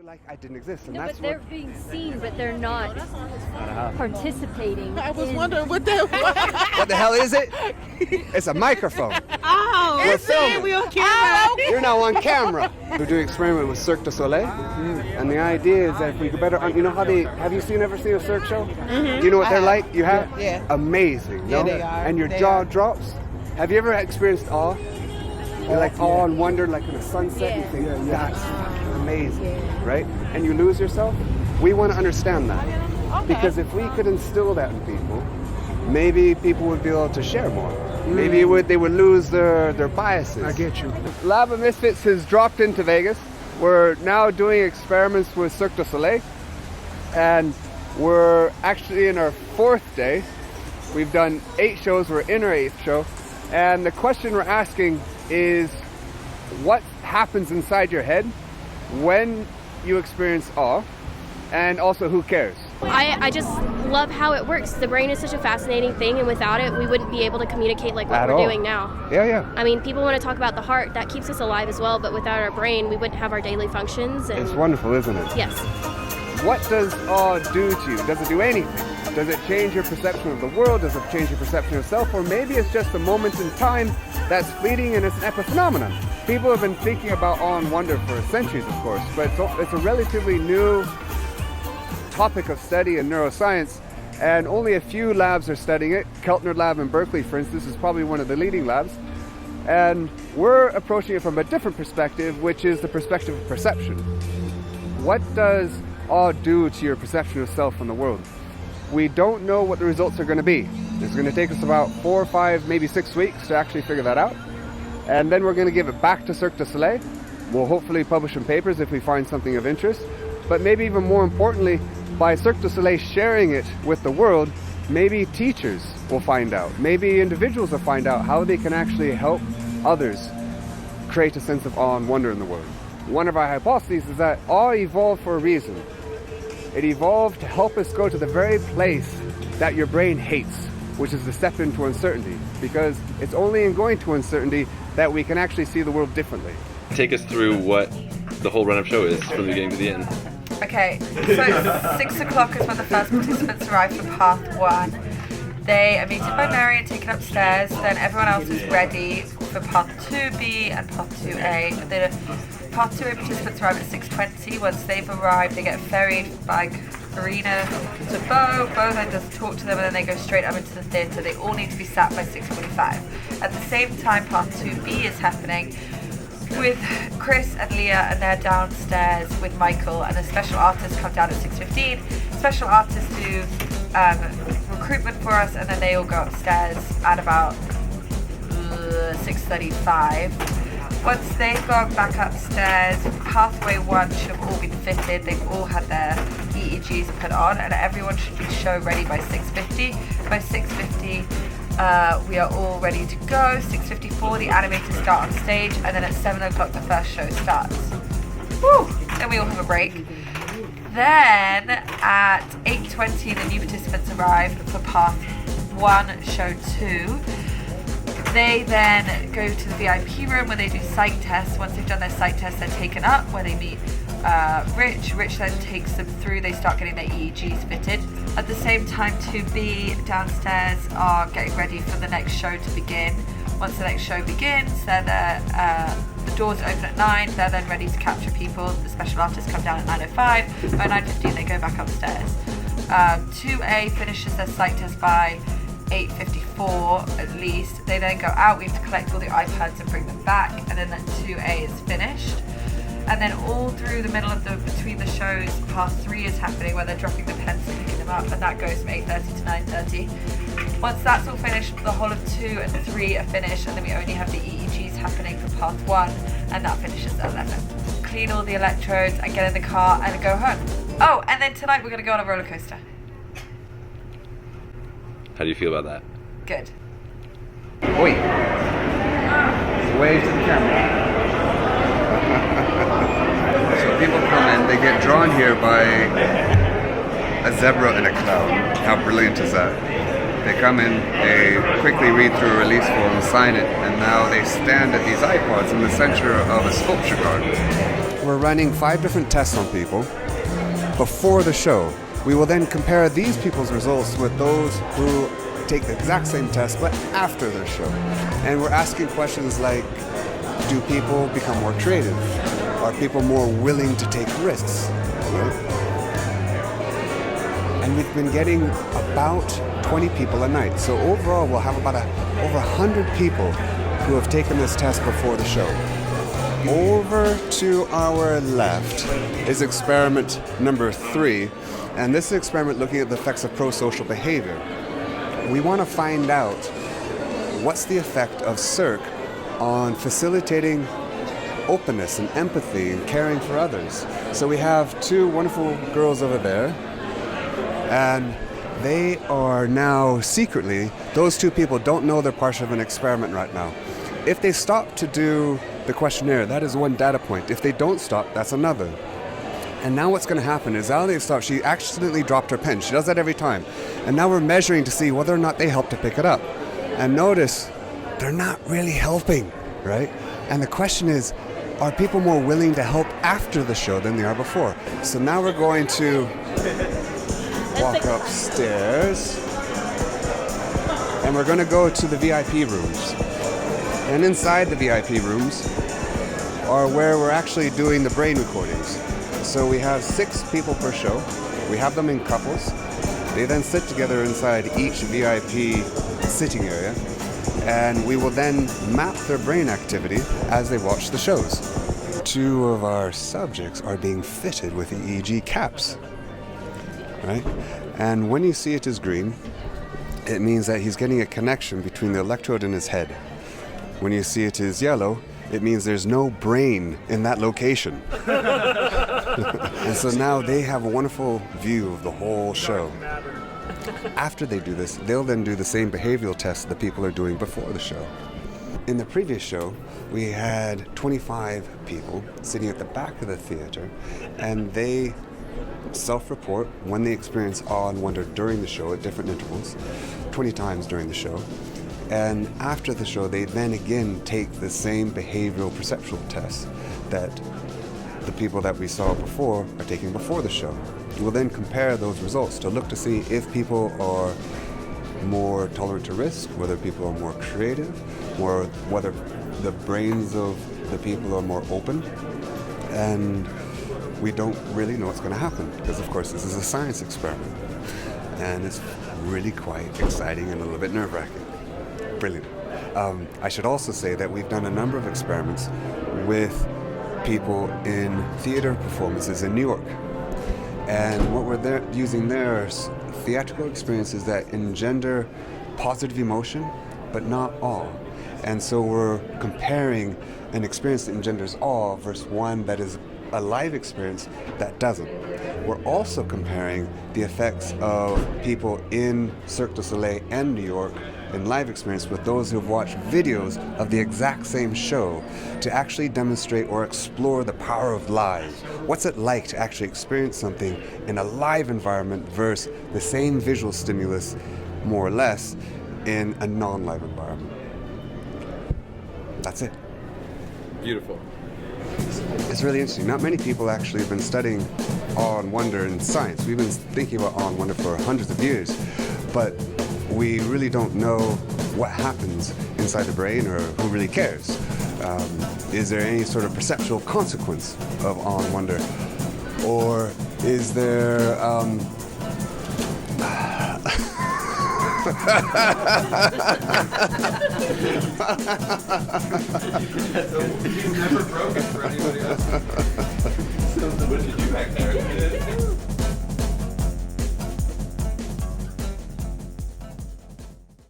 like I didn't exist. And No, that's but they're being seen, but they're not participating. I was wondering what the what the hell is it? It's a microphone. Oh, We're filming. we on camera. You're now on camera. We're doing an experiment with Cirque du Soleil, and the idea is that if we could better, you know how they, have you ever seen a Cirque show? Do you know what they're like? You have? Yeah. Amazing, Yeah, no? they are. And your They jaw are. drops. Have you ever experienced awe? You're like awe and wonder, like in a sunset, and you think, that's fucking amazing, right? And you lose yourself. We want to understand that. Because if we could instill that in people, maybe people would be able to share more. Maybe they would lose their biases. I get you. Lab of Misfits has dropped into Vegas. We're now doing experiments with Cirque du Soleil, and we're actually in our 4th day. We've done 8 shows, we're in our 8th show, and the question we're asking is, what happens inside your head when you experience awe, and also who cares? I just love how it works. The brain is such a fascinating thing, and without it, we wouldn't be able to communicate like what we're doing now. Yeah. I mean, people want to talk about the heart, that keeps us alive as well, but without our brain, we wouldn't have our daily functions. And It's wonderful, isn't it? yes. What does awe do to you? Does it do anything? Does it change your perception of the world? Does it change your perception of self? Or maybe it's just a moment in time that's fleeting and it's an epiphenomenon. People have been thinking about awe and wonder for centuries, of course, but it's a relatively new topic of study in neuroscience, and only a few labs are studying it. Keltner Lab in Berkeley, for instance, is probably one of the leading labs. And we're approaching it from a different perspective, which is the perspective of perception. What does awe do to your perception of self and the world? We don't know what the results are going to be. It's going to take us about 4 or 5, maybe 6 weeks to actually figure that out. And then we're going to give it back to Cirque du Soleil. We'll hopefully publish some papers if we find something of interest. But maybe even more importantly, by Cirque du Soleil sharing it with the world, maybe teachers will find out. Maybe individuals will find out how they can actually help others create a sense of awe and wonder in the world. One of our hypotheses is that awe evolved for a reason. It evolved to help us go to the very place that your brain hates, which is to step into uncertainty, because it's only in going to uncertainty that we can actually see the world differently. Take us through what the whole run-up show is from the beginning to the end. Okay, so 6 o'clock is when the first participants arrive for path 1. They are meted by Mary and taken upstairs, then everyone else is ready for path 2B and path 2A. The path 2A participants arrive at 6:20. Once they've arrived, they get ferried by Karina to Bo. Bo then does talk to them, and then they go straight up into the theatre. They all need to be sat by 6:45. At the same time, path 2B is happening with Chris and Leah, and they're downstairs with Michael, and the special artists come down at 6:15. Special artists do recruitment for us, and then they all go upstairs at about 6:35. Once they've gone back upstairs, pathway 1 should have all been fitted. They've all had their EEGs put on, and everyone should be show ready by 6:50. By 6:50, we are all ready to go. 6:54, the animators start on stage, and then at 7 o'clock the first show starts. Woo! Then we all have a break. Then at 8:20, the new participants arrive for path 1, show 2. They then go to the VIP room where they do psych tests. Once they've done their psych tests, they're taken up where they meet Rich. Rich then takes them through. They start getting their EEGs fitted. At the same time, 2B downstairs are getting ready for the next show to begin. Once the next show begins, the doors open at 9. They're then ready to capture people. The special artists come down at 9:05. By 9:15, they go back upstairs. 2A finishes their psych test by 8:54 at least. They then go out. We have to collect all the iPads and bring them back, and then that 2A is finished. And then all through the middle of between the shows, path 3 is happening where they're dropping the pens and picking them up, and that goes from 8:30 to 9:30. Once that's all finished, the whole of 2 and 3 are finished, and then we only have the EEGs happening for path 1, and that finishes at 11. Clean all the electrodes and get in the car and go home. Oh, and then tonight we're going to go on a roller coaster. How do you feel about that? Good. Oi! Wave to the camera. So people come in, they get drawn here by a zebra and a clown. How brilliant is that? They come in, they quickly read through a release form, sign it, and now they stand at these iPods in the center of a sculpture garden. we're running 5 different tests on people before the show. We will then compare these people's results with those who take the exact same test but after their show. And we're asking questions like, do people become more creative? Are people more willing to take risks? Right? And we've been getting about 20 people a night. So overall, we'll have about over 100 people who have taken this test before the show. Over to our left is experiment number 3. And this is an experiment looking at the effects of pro-social behavior. We want to find out what's the effect of Cirque on facilitating openness and empathy and caring for others. So we have 2 wonderful girls over there, and they are now secretly, those 2 people don't know they're part of an experiment right now. If they stop to do the questionnaire, that is one data point. If they don't stop, that's another. And now what's going to happen is now they stop. She accidentally dropped her pen. She does that every time. And now we're measuring to see whether or not they help to pick it up. And notice, they're not really helping, right? And the question is, are people more willing to help after the show than they are before? So now we're going to walk upstairs. And we're going to go to the VIP rooms. And inside the VIP rooms are where we're actually doing the brain recordings. So we have 6 people per show. We have them in couples. They then sit together inside each VIP sitting area, and we will then map their brain activity as they watch the shows. 2 of our subjects are being fitted with EEG caps, right? And when you see it as green, it means that he's getting a connection between the electrode in his head. When you see it as yellow, it means there's no brain in that location. And so now they have a wonderful view of the whole show. After they do this, they'll then do the same behavioral tests the people are doing before the show. In the previous show, we had 25 people sitting at the back of the theater, and they self-report when they experience awe and wonder during the show at different intervals, 20 times during the show. And after the show, they then again take the same behavioral perceptual tests that the people that we saw before are taking before the show. We'll then compare those results to look to see if people are more tolerant to risk, whether people are more creative, or whether the brains of the people are more open. And we don't really know what's going to happen because, of course, this is a science experiment. And it's really quite exciting and a little bit nerve-wracking. Brilliant. I should also say that we've done a number of experiments with people in theater performances in New York. And what we're using there is theatrical experiences that engender positive emotion, but not awe. And so we're comparing an experience that engenders awe versus one that is a live experience that doesn't. We're also comparing the effects of people in Cirque du Soliel and New York in live experience with those who have watched videos of the exact same show to actually demonstrate or explore the power of live. What's it like to actually experience something in a live environment versus the same visual stimulus, more or less, in a non-live environment? That's it. Beautiful. It's really interesting. Not many people actually have been studying awe and wonder in science. We've been thinking about awe and wonder for hundreds of years, but we really don't know what happens inside the brain or who really cares. Is there any sort of perceptual consequence of awe and wonder? Or is there... You've never broken for anybody else. So what did you do back there?